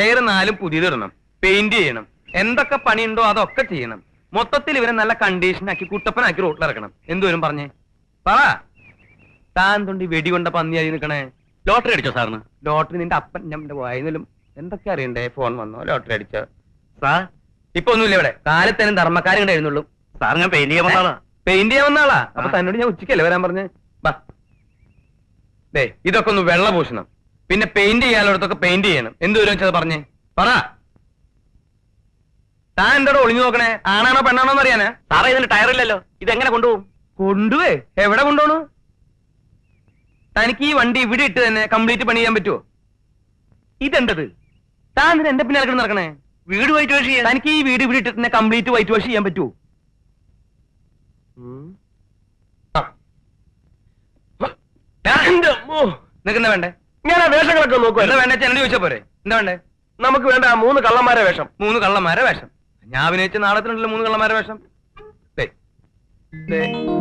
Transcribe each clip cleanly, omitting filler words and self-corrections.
Tyre 4 പുതിയതിടണം, paint ചെയ്യണം, എന്തൊക്കെ പണിയുണ്ടോ അതൊക്കെ ചെയ്യണം. മൊത്തത്തിൽ ഇവരെ നല്ല കണ്ടീഷനാക്കി കുട്ടപ്പനാക്കി റോട്ടിലിറക്കണം. എന്തുവരും പറഞ്ഞേ പറ. താൻ തൊണ്ടി വെടികൊണ്ട പന്നിയായി നിൽക്കണേ. ലോട്ടറി അടിച്ചോ സാറിന്? ലോട്ടറി നിന്റെ അപ്പൻ ഞമ്മന്റെ വായനലും എന്തൊക്കെ അറിയണ്ടേ? ഫോൺ വന്നോ, ലോട്ടറി അടിച്ചോ? സാർ ഇപ്പൊ ഒന്നുമില്ല ഇവിടെ. കാലത്തേനും ധർമ്മക്കാരും കൂടെ എഴുന്നുള്ളൂ. സാർ ഞാൻ പെയിന്റ് ചെയ്യാൻ വന്നാളാ. പെയിന്റ് ചെയ്യാൻ വന്നാളാ? അപ്പൊ തന്നോട് ഞാൻ ഉച്ചക്കല്ലേ വരാൻ പറഞ്ഞേ? ബാ ദേ, ഇതൊക്കെ ഒന്ന് വെള്ളപൂശണം, പിന്നെ പെയിന്റ് ചെയ്യാനുള്ളടത്തൊക്കെ പെയിന്റ് ചെയ്യണം. എന്തുവരും വെച്ചത് പറഞ്ഞേ പറ. താൻ എന്തോടെ ഒളിഞ്ഞു നോക്കണേ? ആണാണോ പെണ്ണാണോ എന്ന് അറിയാനാ? സാറേ ഇതിന് ടയറില്ലല്ലോ, ഇതെങ്ങനെ കൊണ്ടുപോകും? കൊണ്ടുപോയി എവിടെ കൊണ്ടുപോണു? തനിക്ക് ഈ വണ്ടി ഇവിടെ ഇട്ട് തന്നെ കംപ്ലീറ്റ് പണി ചെയ്യാൻ പറ്റുമോ? ഇതെന്തത്? താൻ ഇതിന് എന്റെ പിന്നെ നടക്കണേ? വീട് വൈറ്റ് വാഷ് ചെയ്യാൻ. തനിക്ക് ഈ വീട് ഇവിടെ ഇട്ടിട്ട് തന്നെ കംപ്ലീറ്റ് വൈറ്റ് വാഷ് ചെയ്യാൻ പറ്റുമോ? നിനക്ക് എന്താ വേണ്ടേ? ഞാൻ ആ വേഷങ്ങളൊക്കെ നോക്കുക. എന്താ വേണ്ട എന്നോട് ചോദിച്ചാ പോരെ? എന്താ വേണ്ടേ? നമുക്ക് വേണ്ട 3 കള്ളന്മാരെ വേഷം. 3 കള്ളന്മാരെ വേഷം? ഞാൻ അഭിനയിച്ച നാടകത്തിനുണ്ടല്ലോ 3 കള്ളന്മാരെ വേഷം.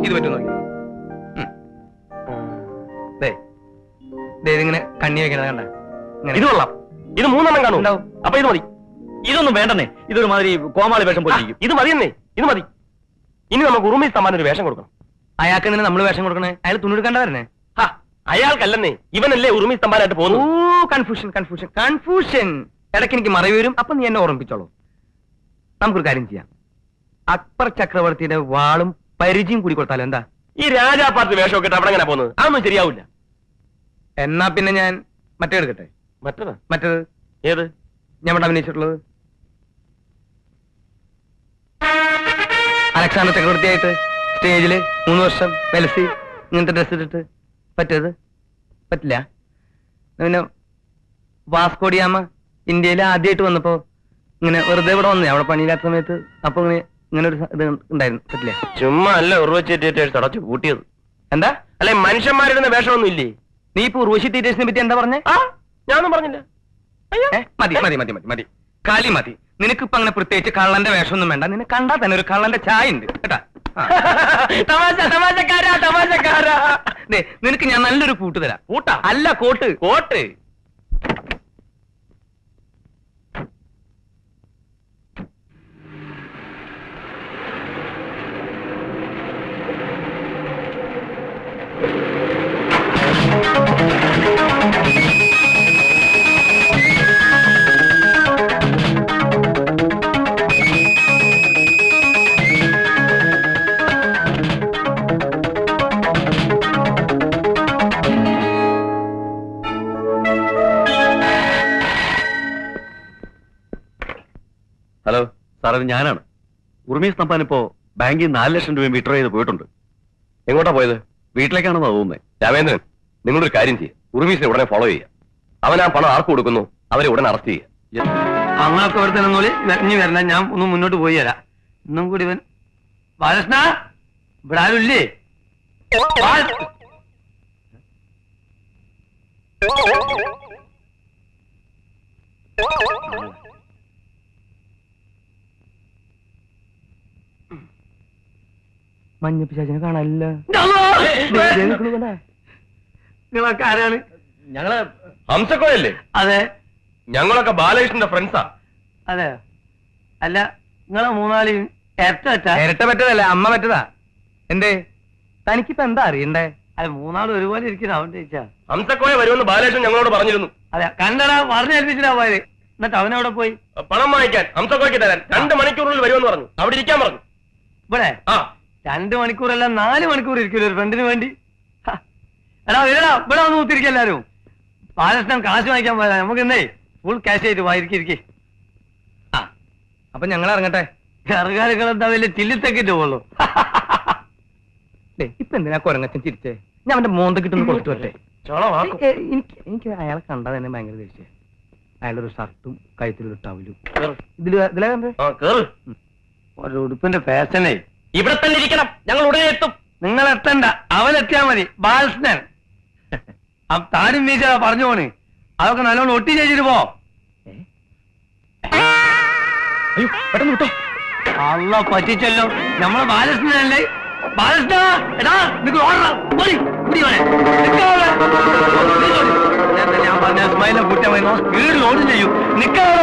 ഇത് പറ്റും നോക്കി. ഇതിങ്ങനെ കണ്ണി വെക്കണത് കണ്ട? ഇത് കൊള്ളാം. ഇത് 3 കാണും. അപ്പൊ ഇത് മതി. ഇതൊന്നും വേണ്ടെന്നേ, ഇതൊരു മാതിരി കോമാളി വേഷം പോലെ. ഇത് മതിയെന്നേ, ഇത് മതി. ഇനി നമുക്ക് ഉറുമി സമ്മാനം ഒരു വേഷം കൊടുക്കണം. അയാൾക്ക് തന്നെ നമ്മൾ വേഷം കൊടുക്കണേ? അയാൾ തുണിയെടുക്കണ്ടവരനെ? അയാൾക്കല്ലെന്നേ, ഇവനല്ലേ ഉറുമി സമ്മാനമായിട്ട് പോകുന്നു. Confusion confusion confusion. ഇടയ്ക്ക് എനിക്ക് മറവി വരും, അപ്പൊ നീ എന്നെ ഓർമ്മിപ്പിച്ചോളൂ. നമുക്കൊരു കാര്യം ചെയ്യാം. അക്ബർ ചക്രവർത്തിയുടെ വാളും പരിചയം കൂടി കൊടുത്താലോ? എന്താ? ഈ രാജാപാർട്ടി വേഷമൊക്കെ ഇട്ട് അവിടെ എങ്ങനെ പോകുന്നത്? അതൊന്നും ശരിയാവില്ല. എന്നാ പിന്നെ ഞാൻ മറ്റേ എടുക്കട്ടെ. മറ്റേത് ഏത്? ഞാൻ ഇവിടെ അഭിനയിച്ചിട്ടുള്ളത് അലക്സാണ്ടർ ചക്രവർത്തിയായിട്ട് സ്റ്റേജില് 3 വർഷം വെലസി ഇങ്ങനത്തെ ഡ്രസ് ഇട്ടിട്ട്. പറ്റത്? പറ്റില്ല. പിന്നെ വാസ്കോഡിയാമ ഇന്ത്യയിൽ ആദ്യമായിട്ട് വന്നപ്പോ ഇങ്ങനെ വെറുതെ ഇവിടെ വന്നേ, അവിടെ പണിയില്ലാത്ത സമയത്ത്. അപ്പൊ ഇങ്ങനെ ഒരു ഇത് ഉണ്ടായിരുന്നു. പറ്റില്ല. ചുമ്മാ അല്ല ഉറവച്ചേറ്റേഴ്സ് അടച്ചു കൂട്ടിയത്. എന്താ? അല്ലെ മനുഷ്യന്മാരുടെ വേഷമൊന്നും ഇല്ലേ? നീ ഇപ്പൊ ഉർവശി തിയേറ്റേഴ്സിനെ പറ്റി എന്താ പറഞ്ഞേ? ഞാനൊന്നും പറഞ്ഞില്ല. മതി മതി മതി മതി മതി, കാലി മതി. നിനക്കിപ്പോ അങ്ങനെ പ്രത്യേകിച്ച് കള്ളന്റെ വേഷമൊന്നും വേണ്ട. നിന്നെ കണ്ടാൽ തന്നെ ഒരു കള്ളന്റെ ചായ ഉണ്ട് കേട്ടാ. തമാശക്കാരാ തമാശക്കാരാ. നിനക്ക് ഞാൻ നല്ലൊരു കൂട്ട് തരാം. കൂട്ടാ? അല്ല, കോട്ട്. കോട്ട്? ഹലോ സാർ, അത് ഞാനാണ്. ഉർമീസ് തമ്പാൻ ഇപ്പോ ബാങ്കിൽ 4 ലക്ഷം രൂപ വിഡ്രോ ചെയ്ത് പോയിട്ടുണ്ട്. എങ്ങോട്ടാ പോയത്? വീട്ടിലേക്കാണെന്നാ തോന്നുന്നത്. രാമേന്ദ്രൻ, നിങ്ങളൊരു കാര്യം ചെയ്യുക. ഉർമീസിനെ ഉടനെ ഫോളോ ചെയ്യുക. അവൻ ആ പണം ആർക്ക് കൊടുക്കുന്നു അവരെ ഉടനെ അറസ്റ്റ് ചെയ്യുക. അങ്ങനൊക്കെ ഇവിടെ തന്നെ ഇനി വരണം. ഞാൻ ഒന്ന് മുന്നോട്ട് പോയി തരാം. ഇന്നും കൂടി ഇവൻ ബാലകൃഷ്ണ ഇവിടെ ആരും ഇല്ലേ? മഞ്ഞപ്പിശാചിനെ കാണാനില്ല. നിങ്ങളൊക്കെ ആരാണ്? ഞങ്ങള് ഹംസക്കോയല്ലേ? അതെ. ഞങ്ങളൊക്കെ ബാലകൃഷ്ണന്റെ ഫ്രണ്ട്സാ. അതെ. അല്ല, നിങ്ങളെ 3 ഇരട്ട പറ്റതല്ല, അമ്മ പറ്റതാ. എന്തേ തനിക്കിപ്പോ എന്താ അറിയണ്ടേ? അതെ, 3 ഒരുപോലെ ഇരിക്കുന്ന അവൻ ചോദിച്ചാ. ഹംസക്കോയ വരുമെന്ന് ബാലകൃഷ്ണൻ ഞങ്ങളോട് പറഞ്ഞിരുന്നു. അതെ, കണ്ടടാ, പറഞ്ഞേൽപ്പിച്ചിട്ടാ പോയത്. എന്നിട്ട് അവനവിടെ പോയി പണം വാങ്ങിക്കാൻ ഹംസക്കോയ്ക്ക് തരാൻ 2 മണിക്കൂറിൽ വരുമെന്ന് പറഞ്ഞു. അവിടെ ഇരിക്കാൻ പറഞ്ഞു. ഇവിടെ 2 മണിക്കൂറല്ല 4 മണിക്കൂർ ഇരിക്കില്ല ഒരു ഫ്രണ്ടിന് വേണ്ടി. എടാ ഇടാ, ഇവിടെ വന്ന് കുത്തിരിക്കുക എല്ലാരും. ബാലകൃഷ്ണൻ കാശ് വാങ്ങിക്കാൻ പോയതാ. നമുക്ക് എന്നേ ഫുൾ ക്യാഷ് ആയിട്ട് വായിരിക്കെ. അപ്പൊ ഞങ്ങൾ ഇറങ്ങട്ടെ. ഇറങ്ങാനുകൾ എന്താ വലിയ ചില്ലിത്തക്കിട്ട് പോകുള്ളൂ. ഇപ്പൊ എന്തിനാ കൊരങ്ങച്ചൻ ചിരിച്ചേ? ഞാൻ അവന്റെ മോന്ത കിട്ടുന്ന കൊടുത്തു വരട്ടെ. എനിക്ക് അയാളെ കണ്ടാൽ തന്നെ ഭയങ്കര ദേഷ്യം. അയാളൊരു ഷർട്ടും കഴുത്തിലൊരു ടവലും. ഇതിലെ കണ്ടേ ഒരു ഉടുപ്പിന്റെ ഫാഷനേ. ഇവിടെ തന്നെ ഇരിക്കണം, ഞങ്ങൾ ഉടനെ എത്തും. നിങ്ങൾ എത്തണ്ട, അവനെത്തിയാ മതി. ബാലകൃഷ്ണൻ താനും വീശ പറഞ്ഞു പോണ്. അതൊക്കെ നല്ലോണം ഒട്ടി ചെയ്തിട്ട് പോ. പെട്ടെന്ന് വിട്ടോ. അള്ള പറ്റിച്ചല്ലോ. നമ്മളെ ബാലകൃഷ്ണനല്ലേ? ബാലകൃഷ്ണ, എടാ നിങ്ങൾ ഓടണം. ഞാൻ പറഞ്ഞ സ്മൈലെ കൂട്ടാൻ സ്പീഡിൽ ഓടും ചെയ്യും. നിൽക്കാതെ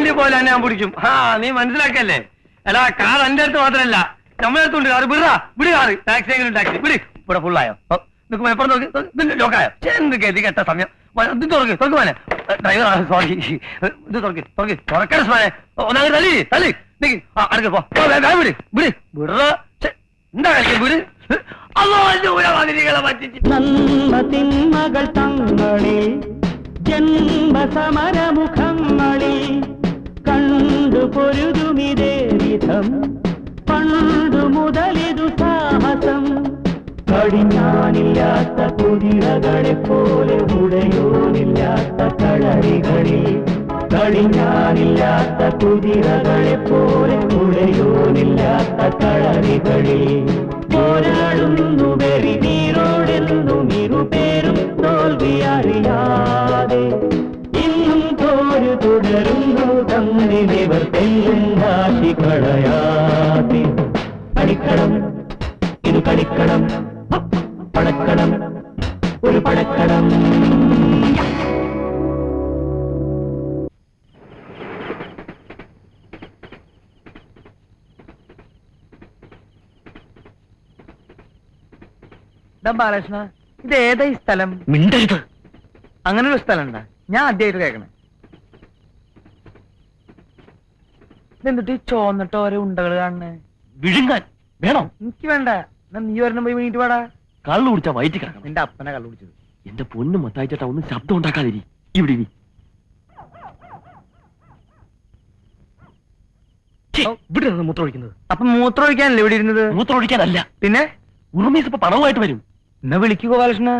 വണ്ടി പോലെ തന്നെ ഞാൻ പിടിക്കും. ആ നീ മനസ്സിലാക്കല്ലേ? എടാ കാർ എന്റെ അടുത്ത് മാത്രമല്ല നമ്മളെടുത്തുണ്ട് കാറ്. വിടാ വിട് കാറ്. ടാക്സി എങ്കിലും ടാക്സി വിട്. ഇവിടെ ഫുള്ളായോ? നിനക്ക് മലപ്പുറം നോക്കി ലോക്കായോ? എന്ത് ഗതി കെട്ട സമയം. ഇത് തുറക്ക് മോനെ. Driver sorry. ഇത് തുറക്കണ സ്മാനെ. ഒന്നാമത് തള്ളി തള്ളി നിക്ക്. അടുക്ക പോ. വിട് വിട് വിട. എന്താ കളിക്കുക? വിട്. നന്മതിന്മകൾ തങ്ങളിൽ ജന്മസമരമുഖങ്ങളിൽ കണ്ടു പൊരുതുമിതേ വിധം പണ്ടു മുതലിതു സാഹസം കടിഞ്ഞാനില്ലാത്ത കുതിരകളെ പോലെ ഉടയോനില്ലാത്ത കളരികളിൽ കടിഞ്ഞാനില്ലാത്ത കുതിരകളെ പോലെ ഉടയോനില്ലാത്ത കളരികളിൽ പോരാടുന്നു വെറി നീരോടെന്നും ഇരുപേരും തോൽവി അറിയാതെ ഇന്നും തോരു തുടരുന്നു തന്നിവർ തെല്ലും കാശി കളയാതെ കളിക്കണം ഇത് കളിക്കണം പടക്കണം ഒരു പടക്കണം. ബാലകൃഷ്ണ ഇത് ഏതാ ഈ സ്ഥലം? മിണ്ടരുത്. അങ്ങനെ ഒരു സ്ഥലം ഉണ്ടാ? ഞാൻ ആദ്യമായിട്ട് കേൾക്കണേ. ഇതെന്തിട്ട് ഈ ചോന്നിട്ട് ഓരോ ഉണ്ടകൾ കാണണേ? വിഴുങ്ങാൻ വേണോ? എനിക്ക് വേണ്ട. നീ ഒരെണ്ണം പോയി വീണിട്ട് പാടാ. കള്ളു കുടിച്ചാ വയറ്റി കിടക്കണം. നിന്റെ അപ്പനെ കള്ളു കുടിച്ചത്. എന്റെ പൊന്നും മത്തായിച്ചേട്ടാ ഒന്നും ശബ്ദം ഉണ്ടാക്കാതിരി. ഇവിടെ ഇരി. ഇവിടെ നിന്ന് മൂത്രം ഒഴിക്കുന്നത്. അപ്പൊ മൂത്രം ഒഴിക്കാനല്ലേ ഇവിടെ ഇരുന്നത്? മൂത്രം ഒഴിക്കാനല്ല. പിന്നെ ഉറുമീസ് ഇപ്പൊ പണവുമായിട്ട് വരും. എന്നാ വിളിക്കുക ബാലകൃഷ്ണ.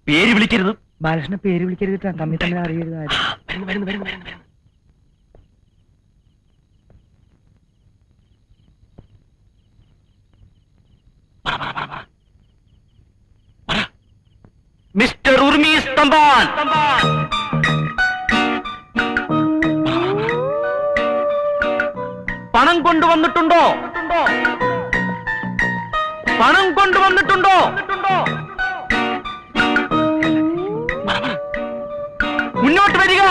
പേര് വിളിക്കരുത്. ബാലകൃഷ്ണ പേര് വിളിക്കരുത്. തമ്മിൽ തമ്മിൽ അറിയരുത്. വരുന്നു. മിസ്റ്റർ ഉർമീസ് തമ്പാൻ. പണം കൊണ്ടുവന്നിട്ടുണ്ടോ? പണം കൊണ്ടുവന്നിട്ടുണ്ടോ? മുന്നോട്ട് വരിക.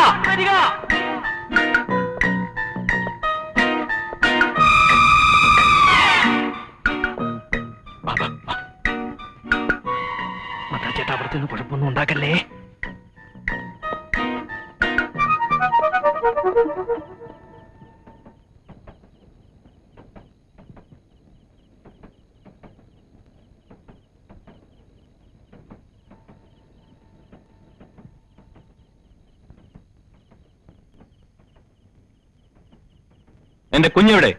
ചേട്ടാ അവിടുത്തെ കുഴപ്പമൊന്നും ഉണ്ടാക്കല്ലേ. എന്റെ കുഞ്ഞെവിടെ?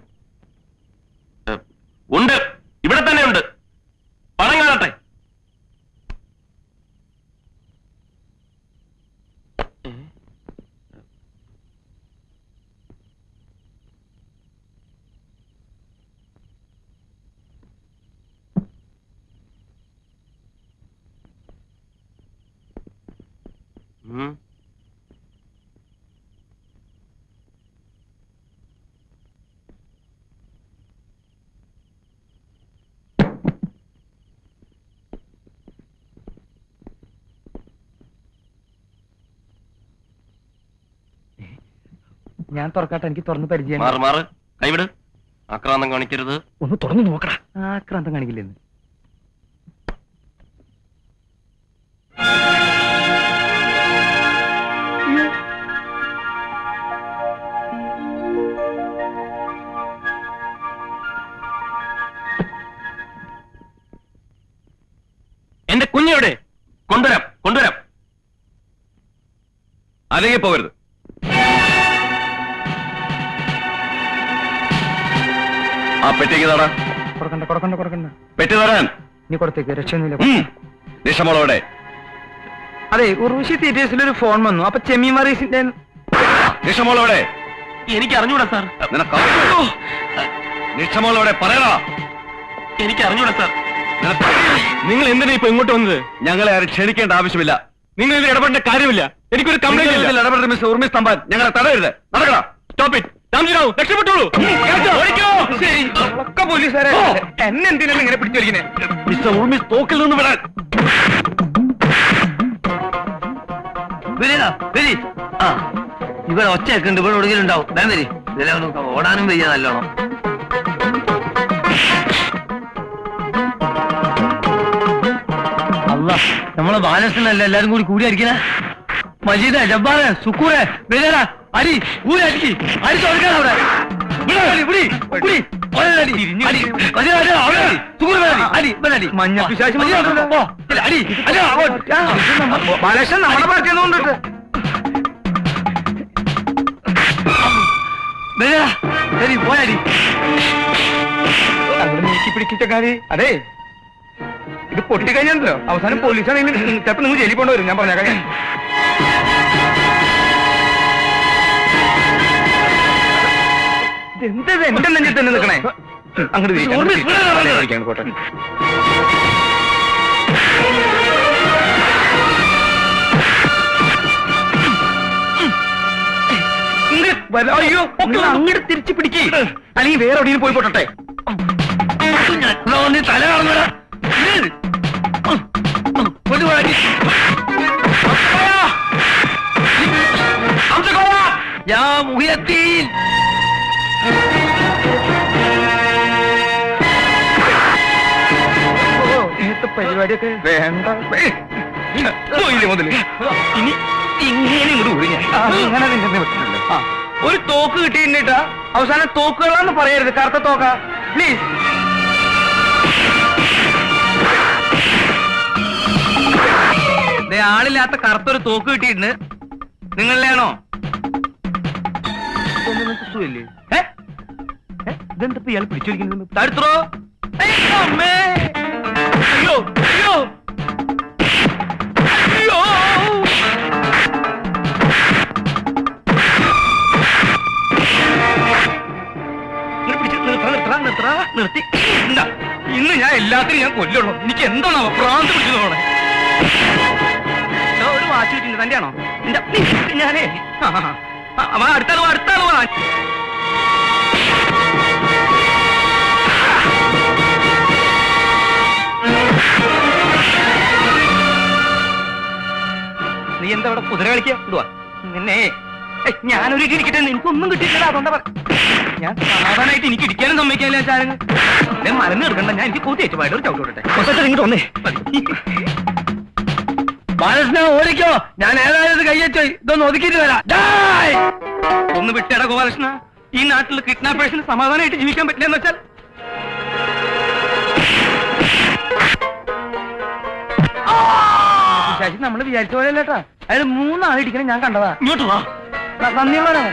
ഉണ്ട്, ഇവിടെ തന്നെ ഉണ്ട്. പണം കാണട്ടെ. ഞാൻ തുറക്കാട്ടെ. എനിക്ക് തുറന്ന് പരിചയം. മാറ് കൈവിട്. ആക്രാന്തം കാണിക്കരുത്. ഒന്ന് തുറന്നു നോക്കടാ. ആക്രാന്തം കാണിക്കില്ലെന്ന്. എന്റെ കുഞ്ഞെവിടെ? കൊണ്ടുവരാം. അല്ലെങ്കിൽ പോകരുത്. ആ പെട്ടിക്ക് തടാ. കൊടുക്കണ്ട. പെട്ടി തരാൻ. നീ കൊടുത്തേക്ക്. രക്ഷയൊന്നുമില്ല. നിഷമോളോടെ. അതെ, ഉർവശി തിയേറ്റേഴ്സിലൊരു ഫോൺ വന്നു. അപ്പൊ ചെമ്മി മറീസിന്റെ. നിഷമോളോടെ. എനിക്ക് അറിഞ്ഞൂടാ സാർ. നിഷമോളോടെ പറയടാ. എനിക്ക് അറിഞ്ഞൂടാ സാർ. നിങ്ങൾ എന്തിനാ ഇപ്പൊ ഇങ്ങോട്ട് വന്നത്? ഞങ്ങളെ ആരും ക്ഷണിക്കേണ്ട ആവശ്യമില്ല. നിങ്ങൾ ഇതിൽ ഇടപെടേണ്ട കാര്യമില്ല. എനിക്കൊരു കംപ്ലൈന്റ് ഇടപെടൽ. മിസ്റ്റർ ഉർമീസ് തമ്പാൻ ഞങ്ങളെ തടയരുത്. നടക്കടാ. Stop it. രക്ഷപ്പെട്ടോളൂ. ഒക്കെ പോലീസുകാരെ എന്നെ എന്തിനാണ് ഇങ്ങനെ പിടിച്ചു വലിക്കുന്നത്? മിസ്റ്റർ ഉർമീസ് തോക്കിൽ നിന്ന് വിടാൻ. ഇവിടെ ഒച്ചയൊക്കെ ഉണ്ട്, ഇവിടെ എവിടെയെങ്കിലും ഉണ്ടാവും. വേം വരി, ഇതിലെ ഒന്ന് ഓടാനും വയ്യ നല്ലോണം. അല്ല, നമ്മളെ ബാലകൃഷ്ണനല്ല എല്ലാരും കൂടി കൂടിയായിരിക്കണേ. മജീദ്, ജബ്ബാറ്, സുക്കൂറെ, ബിലേറ, അരി ഊരി അടിക്ക്, അരി ചോദിക്കണം അവിടെ. മഞ്ഞ പിശാച് ബാലകൃഷ്ണൻ നമ്മുടെ പാർട്ടി കൊണ്ടിട്ട് പോയാടി നീക്കി പിടിക്കിച്ച കാര്യം. അതെ, ഇത് പൊട്ടിക്കഴിഞ്ഞാലോ അവസാനം പോലീസാണെങ്കിൽ ചിലപ്പോ നിങ്ങൾ ജയിലിൽ കൊണ്ടുവരും. ഞാൻ പറഞ്ഞേക്കാം. എന്തത് എന്റെ നെഞ്ചിൽ തന്നെ നിൽക്കണേ? അങ്ങോട്ട് പോട്ടെ. അയ്യോ, അങ്ങോട്ട് തിരിച്ചു പിടിക്കേ, അല്ലെങ്കിൽ വേറെ എവിടെയും പോയി പോട്ടെ. തല കാണുന്നടാ. പരിപാടിയൊക്കെ വേണ്ട. പോയില്ലേ മുതല്? ഇനി ഇങ്ങനെ ഇങ്ങോട്ട് വിടും ഞാൻ. അങ്ങനെ നിന്നെ വിട്ടിട്ടുണ്ട്. ഒരു തോക്ക് കിട്ടിയിട്ടാ അവസാനം തോക്കുകളാന്ന് പറയരുത്. കറുത്ത തോക്ക പ്ലീസ്. ആളില്ലാത്ത കറുത്തൊരു തോക്ക് കിട്ടിയിട്ടുണ്ട്. നിങ്ങളിലാണോ? ഇതെന്താ ഇയാൾ പിടിച്ചോടിക്കുന്നത്? തടുത്തോ? അമ്മേ, അയ്യോ അയ്യോ അയ്യോ. നിർത്തി. ഇന്ന് ഞാൻ എല്ലാത്തിനും ഞാൻ കൊല്ലുള്ളൂ. എനിക്ക് എന്താണ് പ്രാന്ത് പിടിച്ചു തോന്നണേ. ഒരു വാച്ച് കിട്ടില്ല. തന്റെ ആണോ? ഞാനേ അടുത്താളോ അടുത്താളോ. നീ എന്താ ഇവിടെ കുതിര കളിക്കുക? നിന്നെ ഞാനൊരു ഇരിക്കട്ടെ. എനിക്കൊന്നും കിട്ടിയില്ല. അതുകൊണ്ടാ ഞാൻ സമാധാനമായിട്ട് എനിക്ക് ഇരിക്കാനും സമ്മതിക്കാനില്ല. ചാരങ്ങൾ മലന്ന് എടുക്കണ്ട. ഞാൻ എനിക്ക് കൂത്തിയേച്ചു പോയിട്ട് ഒരു ചവിട്ടോട്ടെ. ഇങ്ങോട്ട് വന്നേ. ബാലകൃഷ്ണ ഓടിക്കോ, ഞാൻ ഏതായാലും കയ്യച്ചോ. ഇതൊന്ന് ഒതുക്കിയിട്ട് വരാം. ഒന്ന് വിട്ടേടാ ഗോപാലകൃഷ്ണ. ഈ നാട്ടിൽ കിഡ്നാപ്പേഴ്സിന് സമാധാനമായിട്ട് ജീവിക്കാൻ പറ്റില്ല എന്ന് വെച്ചാൽ ശശി നമ്മള് വിചാരിച്ച പോലെ അല്ലേട്ടാ. അയാൾ 3 ആൾ ഇരിക്കണം. ഞാൻ കണ്ടതാ. ഇങ്ങോട്ട് വാ. നന്ദിയുള്ളവരാ.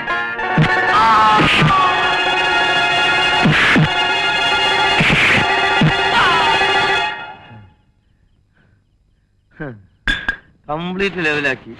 കംപ്ലീറ്റ് ലെവലാക്കി.